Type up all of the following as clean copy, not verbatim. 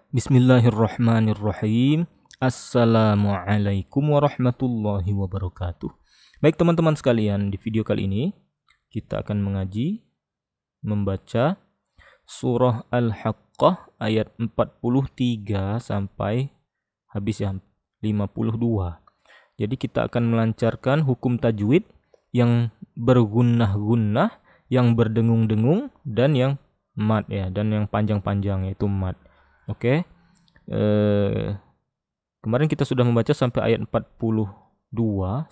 Bismillahirrahmanirrahim. Assalamualaikum warahmatullahi wabarakatuh. Baik teman-teman sekalian, di video kali ini kita akan membaca surah Al-Haqqah ayat 43 sampai habis ya 52. Jadi kita akan melancarkan hukum tajwid yang bergunnah-gunnah, yang berdengung-dengung, dan yang mad ya, dan yang panjang-panjang yaitu mad. Oke. Kemarin kita sudah membaca sampai ayat 42.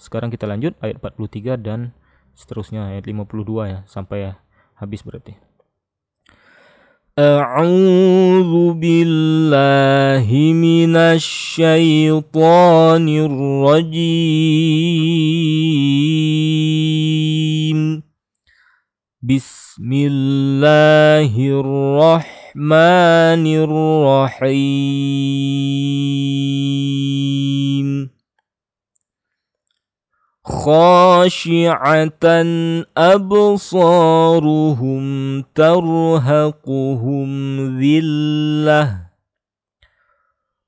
Sekarang kita lanjut ayat 43 dan seterusnya ayat 52 ya, sampai habis berarti. A'udzu billahi minasy syaithanir rajim. Bismillahirrahmanirrahim. Khashi'atan absaruhum tarhaquhum dhillah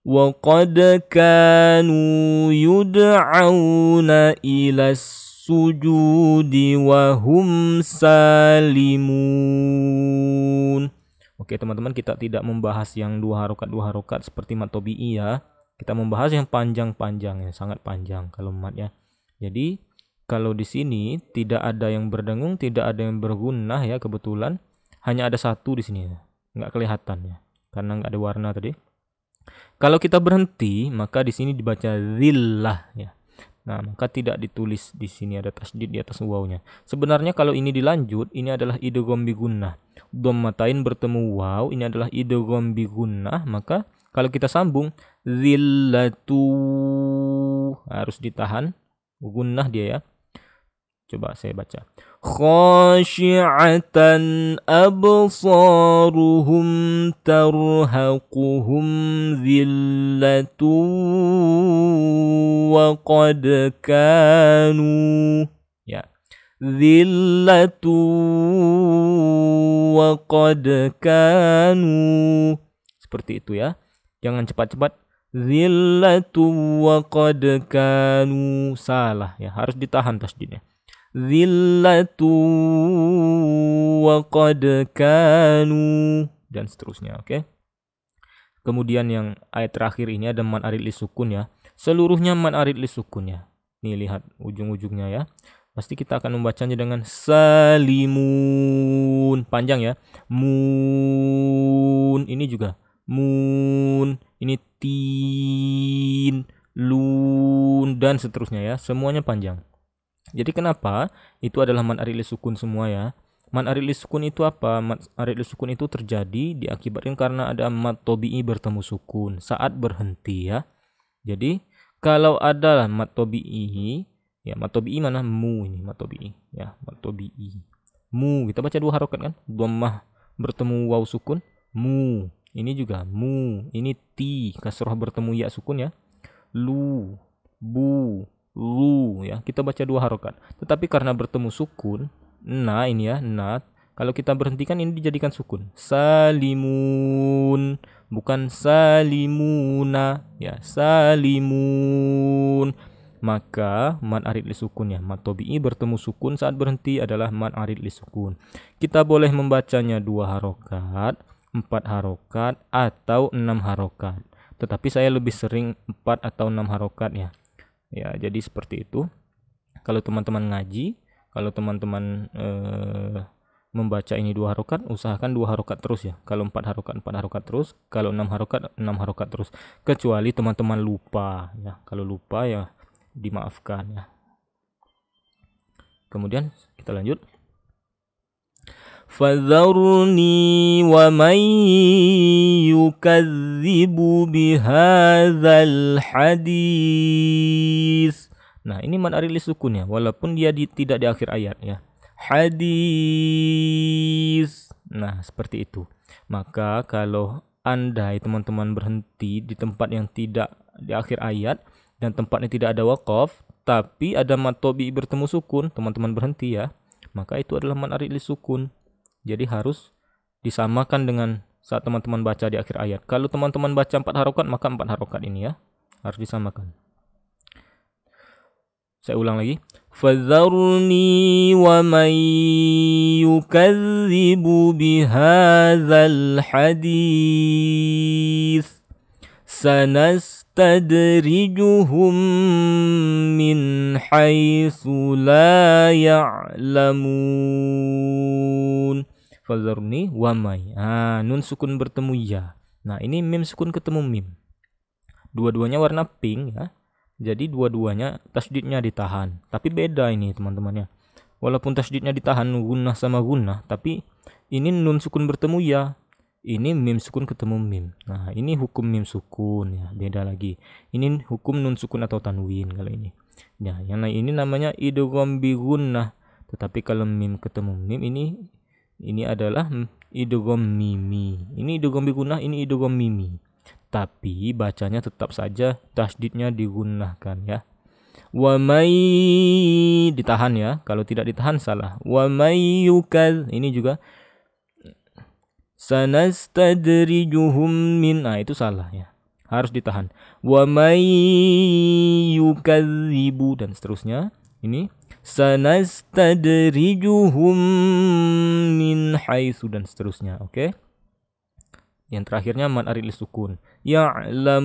wa qad kanu yud'auna ila sujudi wa hum salimun. Oke teman-teman, kita tidak membahas yang dua harokat seperti mad tabi'i ya. Kita membahas yang panjang-panjang ya, sangat panjang kalau mad ya. Jadi kalau di sini tidak ada yang berdengung, tidak ada yang bergunnah ya, kebetulan hanya ada satu di sini ya. Nggak kelihatan ya, karena nggak ada warna tadi. Kalau kita berhenti, maka di sini dibaca zillah ya. Nah, maka tidak ditulis di sini ada tasydid di atas wawnya. Sebenarnya kalau ini dilanjut, ini adalah idgham bi gunnah. Dhammatain bertemu waw, ini adalah idgham bi gunnah, maka kalau kita sambung zillatu harus ditahan gunnah dia ya. Coba saya baca. Khashi'atan absaruhum tarhaquhum zillatu wa qad kanu ya. Zillatu wa qad kanu. Seperti itu ya. Jangan cepat-cepat. Zillatu wa qad kanu. Salah ya, harus ditahan tasydidnya. Zillatu wa qad kanu dan seterusnya. Oke. Kemudian yang ayat terakhir ini ada mad arid li sukun ya. Seluruhnya mad arid li sukun ya. Nih lihat ujung-ujungnya ya. Pasti kita akan membacanya dengan salimun. Panjang ya. Mun. Ini juga mun. Ini tin, lun dan seterusnya ya. Semuanya panjang. Jadi kenapa? Itu adalah mad arid li sukun semua ya. Mad arid li sukun itu apa? Mad arid li sukun itu terjadi diakibatkan karena ada mad tabi'i bertemu sukun saat berhenti ya. Jadi kalau ada mad tabi'i ya, mad tabi'i mana? Mu ini mad tabi'i ya, mad tabi'i. Mu kita baca dua harokat kan? Dhammah bertemu waw sukun, mu. Ini juga mu. Ini ti kasrah bertemu ya sukun ya. Lu, bu, lu ya, kita baca dua harokat. Tetapi karena bertemu sukun, na ini ya, na, kalau kita berhentikan ini dijadikan sukun. Salimun, bukan salimuna ya, salimun. Maka mad arid li sukun ya, mad tabi'i bertemu sukun saat berhenti adalah mad arid li sukun. Kita boleh membacanya dua harokat, 4 harokat atau 6 harokat. Tetapi saya lebih sering 4 atau 6 harokat ya. Ya, jadi seperti itu. Kalau teman-teman ngaji, kalau teman-teman membaca ini 2 harokat, usahakan 2 harokat terus ya. Kalau 4 harokat 4 harokat terus, kalau 6 harokat 6 harokat terus. Kecuali teman-teman lupa ya. Kalau lupa ya dimaafkan ya. Kemudian kita lanjut. Fadharni wa man yukadzibu bihadzal hadis. Nah, ini mad arid li sukun ya, walaupun dia tidak di akhir ayat ya. Hadis. Nah, seperti itu. Maka kalau andai teman-teman berhenti di tempat yang tidak di akhir ayat dan tempatnya tidak ada waqaf, tapi ada mad tabi'i bertemu sukun, teman-teman berhenti ya, maka itu adalah mad arid li sukun. Jadi harus disamakan dengan saat teman-teman baca di akhir ayat. Kalau teman-teman baca 4 harokat, maka 4 harokat ini ya harus disamakan. Saya ulang lagi. Fadharni wa man yukadzibu bihadzal hadits sanastadrijuhum min haitsu la ya'lamun. Fadharni wa may. Nun sukun bertemu ya. Nah, ini mim sukun ketemu mim. Dua-duanya warna pink ya. Jadi dua-duanya tasdidnya ditahan. Tapi beda ini teman-temannya. Walaupun tasdidnya ditahan gunnah sama gunnah, tapi ini nun sukun bertemu ya. Ini mim sukun ketemu mim. Nah, ini hukum mim sukun ya, beda lagi. Ini hukum nun sukun atau tanwin kalau ini. Nah, yang lain ini namanya idgham bi gunnah. Tetapi kalau mim ketemu mim ini adalah idgham mimi. Ini idgham bi gunnah, ini idgham mimi. Tapi bacanya tetap saja tasdidnya digunakan ya. Wa may ditahan ya. Kalau tidak ditahan salah. Wa may yukal ini juga sanastadrijuhum min. Nah, itu salah ya. Harus ditahan. Wa may yukadzibu dan seterusnya. Ini sanastadrijuhum min haitsu dan seterusnya. Oke. Yang terakhirnya mad arid sukun. Ya'lamun.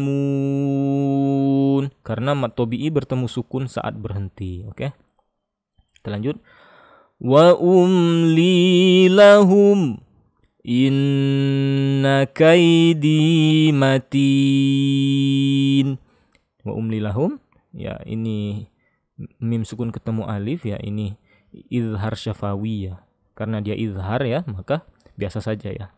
Karena mad tabi'i bertemu sukun saat berhenti. Oke. Kita lanjut. Wa umli lahum. Inna kaidi matin. Wa umli lahum. Ya, ini mim sukun ketemu alif ya. Ini izhar syafawi ya. Karena dia izhar ya, maka biasa saja ya.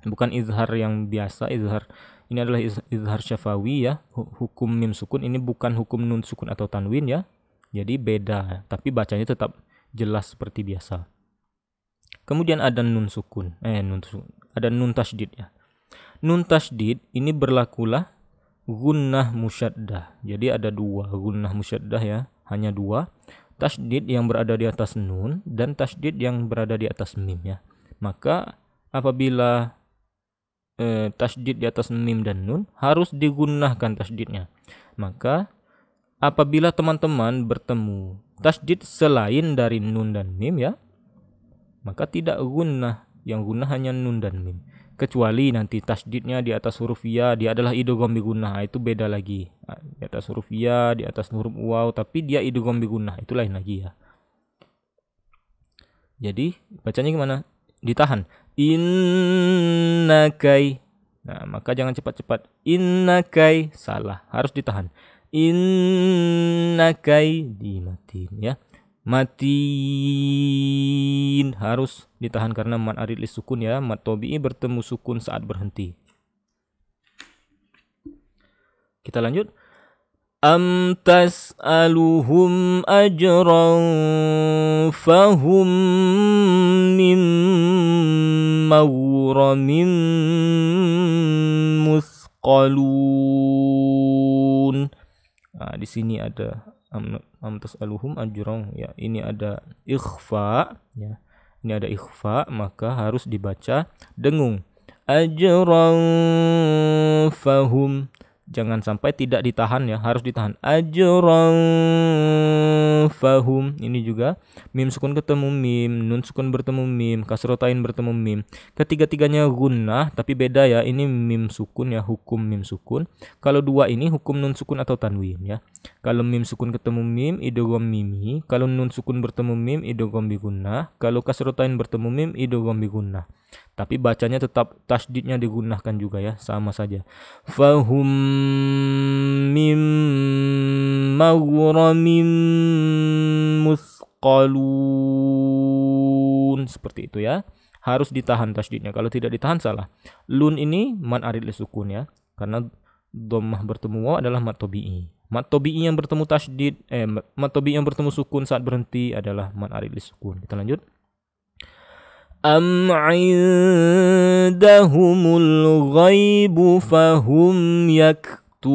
Bukan izhar yang biasa, izhar ini adalah izhar syafawi ya. Hukum mim sukun ini bukan hukum nun sukun atau tanwin ya. Jadi beda, tapi bacanya tetap jelas seperti biasa. Kemudian ada nun sukun, ada nun tasydid ya. Nun tasydid ini berlakulah gunnah musyaddah. Jadi ada dua gunnah musyaddah ya, hanya dua. Tasydid yang berada di atas nun dan tasydid yang berada di atas mim ya. Maka apabila tasydid di atas mim dan nun harus digunakan tasydidnya. Maka apabila teman-teman bertemu tasydid selain dari nun dan mim ya, maka tidak gunnah. Yang gunnah hanya nun dan mim. Kecuali nanti tasydidnya di atas huruf ya, dia adalah idgham bi gunnah, itu beda lagi. Di atas huruf ya, di atas huruf waw, tapi dia idgham bi gunnah, itu lain lagi ya. Jadi bacanya gimana? Ditahan. Innakai. Nah, maka jangan cepat-cepat. Innakai salah, harus ditahan. Innakai dimatiin ya. Matin harus ditahan karena mad arid li sukun ya. Mad tabi'i bertemu sukun saat berhenti. Kita lanjut. Am tas'aluhum ajran fahum min maghramin musqalun. Nah, di sini ada am tas'aluhum ajran ya. Ini ada ikhfa ya. Ini ada ikhfa, maka harus dibaca dengung. Ajran fahum. Jangan sampai tidak ditahan ya, harus ditahan. Ajran fahum. Ini juga mim sukun ketemu mim, nun sukun bertemu mim, kasrotain bertemu mim. Ketiga-tiganya gunnah, tapi beda ya. Ini mim sukun ya, hukum mim sukun. Kalau dua ini hukum nun sukun atau tanwin ya. Kalau mim sukun ketemu mim, idgham mimi. Kalau nun sukun bertemu mim, idgham bi gunnah. Kalau kasrotain bertemu mim, idgham bi gunnah. Tapi bacanya tetap tasydidnya digunakan juga ya, sama saja. Fahum mim maghramin musqalun. Seperti itu ya. Harus ditahan tasydidnya. Kalau tidak ditahan salah. Lun ini mad arid li sukun ya. Karena dhammah bertemu waw adalah mad tabi'i. Mad tabi'i yang bertemu tasydid mad tabi'i yang bertemu sukun saat berhenti adalah mad arid li sukun. Kita lanjut. Am 'indahumul ghaibu fahum yaktubun.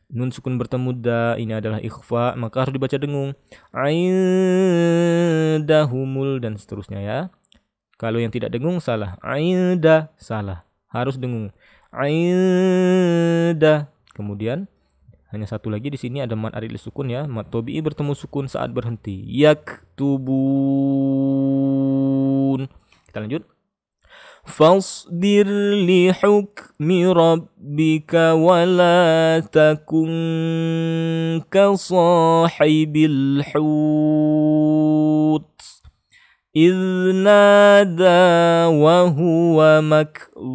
Nun sukun bertemu da, ini adalah ikhfa, maka harus dibaca dengung. 'Indahumul dan seterusnya ya. Kalau yang tidak dengung salah. Inda salah. Harus dengung. Inda. Kemudian hanya satu lagi di sini ada mad arid sukun ya. Mad tabi'i bertemu sukun saat berhenti. Yaktubun. Kita lanjut. Fasbir li hukmi rabbika wa la takun ka sahibil hut idh nada wa huwa makzum.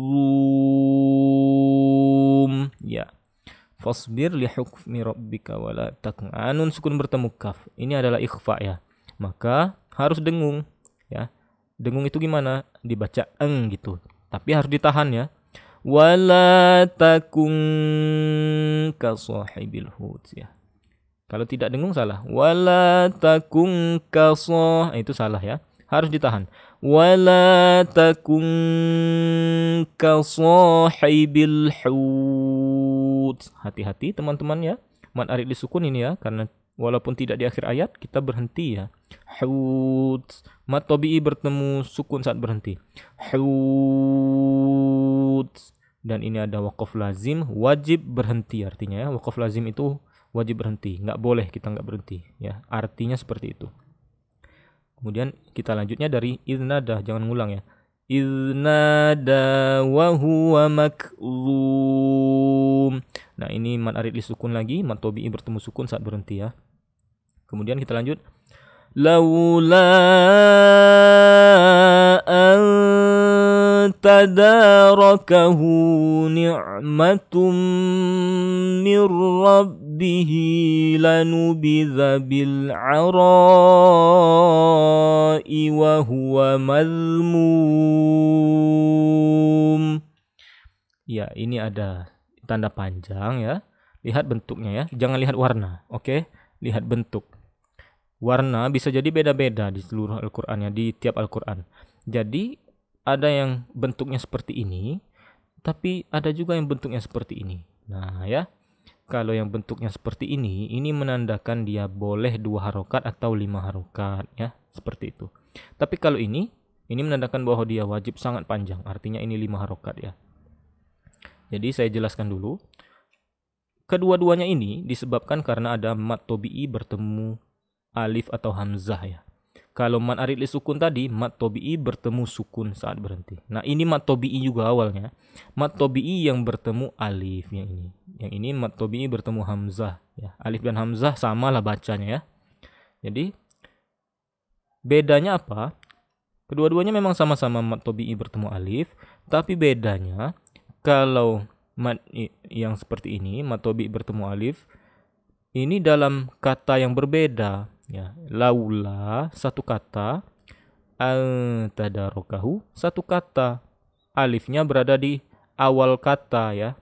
Ya. Fasbir li hukmi rabbika wa la takun. Nun sukun bertemu kaf. Ini adalah ikhfa ya. Maka harus dengung ya. Dengung itu gimana? Dibaca eng gitu. Tapi harus ditahan ya. Wala takun ka sahibil hut ya. Kalau tidak dengung salah. Wala takun ka itu salah ya. Harus ditahan. Wala takun ka sahibil hut. Hati-hati teman-teman ya. Mad arid disukun ini ya, karena walaupun tidak di akhir ayat kita berhenti ya. Hut. Mad tabi'i bertemu sukun saat berhenti. Hut. Dan ini ada waqaf lazim, wajib berhenti artinya ya. Waqaf lazim itu wajib berhenti, nggak boleh kita nggak berhenti ya. Artinya seperti itu. Kemudian kita lanjutnya dari idnada, jangan ngulang ya. Idnada wa huwa makzum. Nah, ini mad arid disukun lagi, mad tabi'i bertemu sukun saat berhenti ya. Kemudian kita lanjut. Laula an tadarakahu ni'matum mir rabbihi lanubidha bil ara'i wa huwa madhmum. Ya, ini ada tanda panjang ya. Lihat bentuknya ya, jangan lihat warna. Oke, lihat bentuk. Warna bisa jadi beda-beda di seluruh Al-Qur'an ya, di tiap Al-Qur'an. Jadi ada yang bentuknya seperti ini, tapi ada juga yang bentuknya seperti ini. Nah ya, kalau yang bentuknya seperti ini menandakan dia boleh 2 harokat atau 5 harokat ya, seperti itu. Tapi kalau ini menandakan bahwa dia wajib sangat panjang, artinya ini 5 harokat ya. Jadi saya jelaskan dulu. Kedua-duanya ini disebabkan karena ada mad tabi'i bertemu alif atau hamzah ya. Kalau mad arid sukun tadi, mad tabi'i bertemu sukun saat berhenti. Nah, ini mad tabi'i juga awalnya. Mad tabi'i yang bertemu alif yang ini. Yang ini mad tabi'i bertemu hamzah ya. Alif dan hamzah sama lah bacanya ya. Jadi bedanya apa? Kedua-duanya memang sama-sama mad tabi'i bertemu alif, tapi bedanya kalau mad yang seperti ini, mad tabi'i bertemu alif, ini dalam kata yang berbeda ya. Laula satu kata, al-tadarakahu satu kata. Alifnya berada di awal kata ya.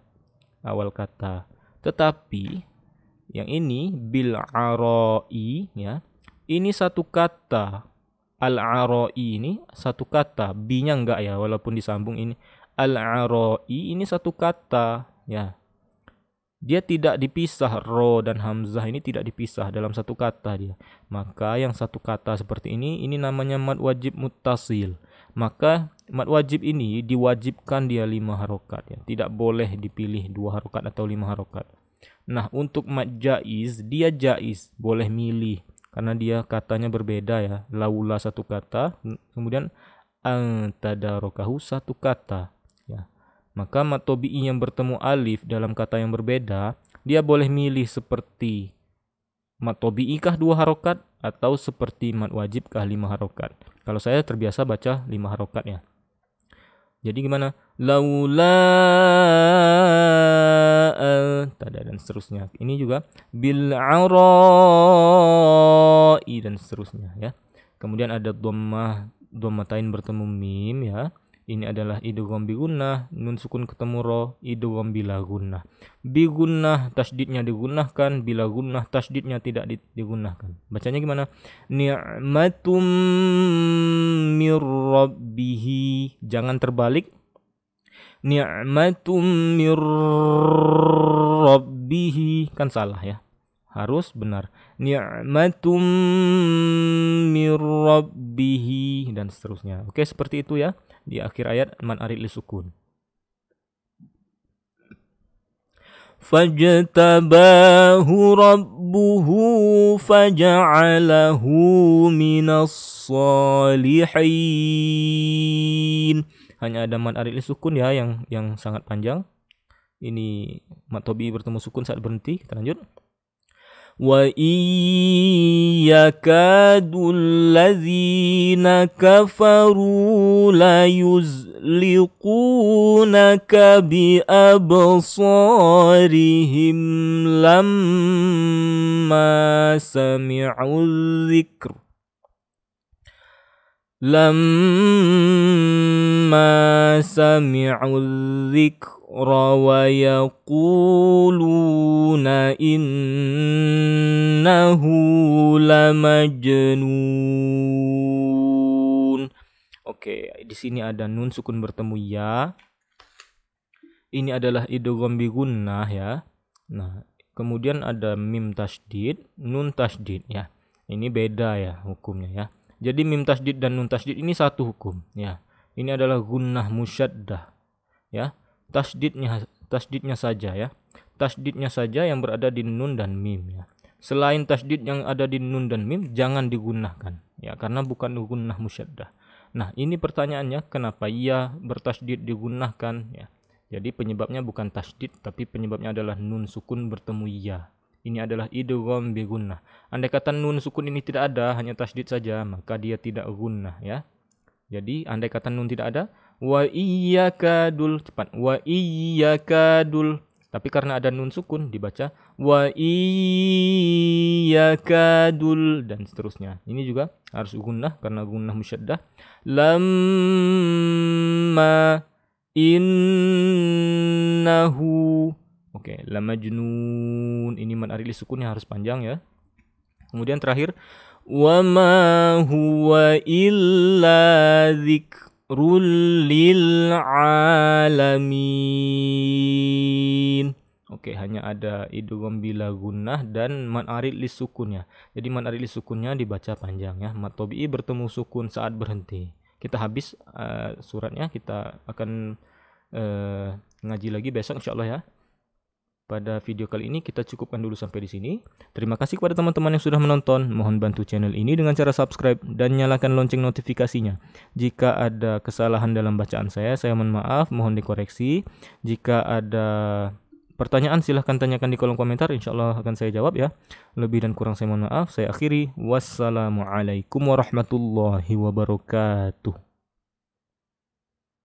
Awal kata. Tetapi yang ini bil ara'i ya. Ini satu kata. Al-ara'i ini satu kata. B-nya enggak ya, walaupun disambung ini. Al-ara'i ini satu kata ya. Dia tidak dipisah, ro dan hamzah ini tidak dipisah dalam satu kata dia. Maka yang satu kata seperti ini namanya mad wajib muttasil. Maka mad wajib ini diwajibkan dia 5 harokat ya. Tidak boleh dipilih 2 harokat atau 5 harokat. Nah, untuk mad jaiz, dia jaiz, boleh milih karena dia katanya berbeda ya. Laula satu kata, kemudian tadarakahu satu kata ya. Maka mad tabi'i yang bertemu alif dalam kata yang berbeda, dia boleh milih seperti mad tabi'i kah 2 harokat atau seperti mad wajib kah 5 harokat. Kalau saya terbiasa baca 5 harokat ya. Jadi gimana? Laula dan seterusnya. Ini juga bil ara'i dan seterusnya ya. Kemudian ada dhammatain bertemu mim ya. Ini adalah idgham bi gunnah, nun sukun ketemu ro, idgham bila gunnah. Bi gunnah tasydidnya digunakan, bila gunnah tasydidnya tidak digunakan. Bacanya gimana? Ni'matum mir rabbih. Jangan terbalik. Ni'matum mir rabbih, kan salah ya. harus benar. Ni'matum mir rabbih dan seterusnya. Oke, seperti itu ya. Di akhir ayat man arid lisukun. Fajtabahu rabbuhu faja'alahu minas salihin. Hanya ada man arid lisukun ya yang sangat panjang. Ini mat tabi'i bertemu sukun saat berhenti. Kita lanjut. Wa iyyakadul ladzina kafaru la yuzliqunaka bi absarihim lamma sami'u dzikr wa yaquluna innahu lamajnun. Oke, di sini ada nun sukun bertemu ya. Ini adalah idgham bi gunnah ya. Nah, kemudian ada mim tasydid, nun tasydid ya. Ini beda ya hukumnya ya. Jadi mim tasydid dan nun tasydid ini satu hukum ya. Ini adalah gunnah musyaddah ya. Tasydidnya saja ya. Tasydidnya saja yang berada di nun dan mim ya. Selain tasydid yang ada di nun dan mim jangan digunakan ya, karena bukan gunnah musyaddah. Nah, ini pertanyaannya, kenapa ya bertasydid digunakan ya? Jadi penyebabnya bukan tasydid, tapi penyebabnya adalah nun sukun bertemu ya. Ini adalah idgham bi gunnah. Andai kata nun sukun ini tidak ada, hanya tasydid saja, maka dia tidak gunnah ya. Jadi andai kata nun tidak ada, wa iyyakadul, cepat, wa iyyakadul. Tapi karena ada nun sukun dibaca wa iyyakadul dan seterusnya. Ini juga harus gunnah karena gunnah musyaddah. Lamma innahu. Oke, lamajnun. Ini man arid sukunnya harus panjang ya. Kemudian terakhir wa ma huwa illa dzikrul lil alamin. Oke, hanya ada idgham bila gunnah dan man arid sukunnya. Jadi man arid sukunnya dibaca panjang ya. Mat tabi'i bertemu sukun saat berhenti. Kita habis suratnya, kita akan ngaji lagi besok insyaallah ya. Pada video kali ini kita cukupkan dulu sampai di sini. Terima kasih kepada teman-teman yang sudah menonton. Mohon bantu channel ini dengan cara subscribe dan nyalakan lonceng notifikasinya. Jika ada kesalahan dalam bacaan saya mohon maaf, mohon dikoreksi. Jika ada pertanyaan silahkan tanyakan di kolom komentar, insyaallah akan saya jawab ya. Lebih dan kurang saya mohon maaf. Saya akhiri. Wassalamualaikum warahmatullahi wabarakatuh.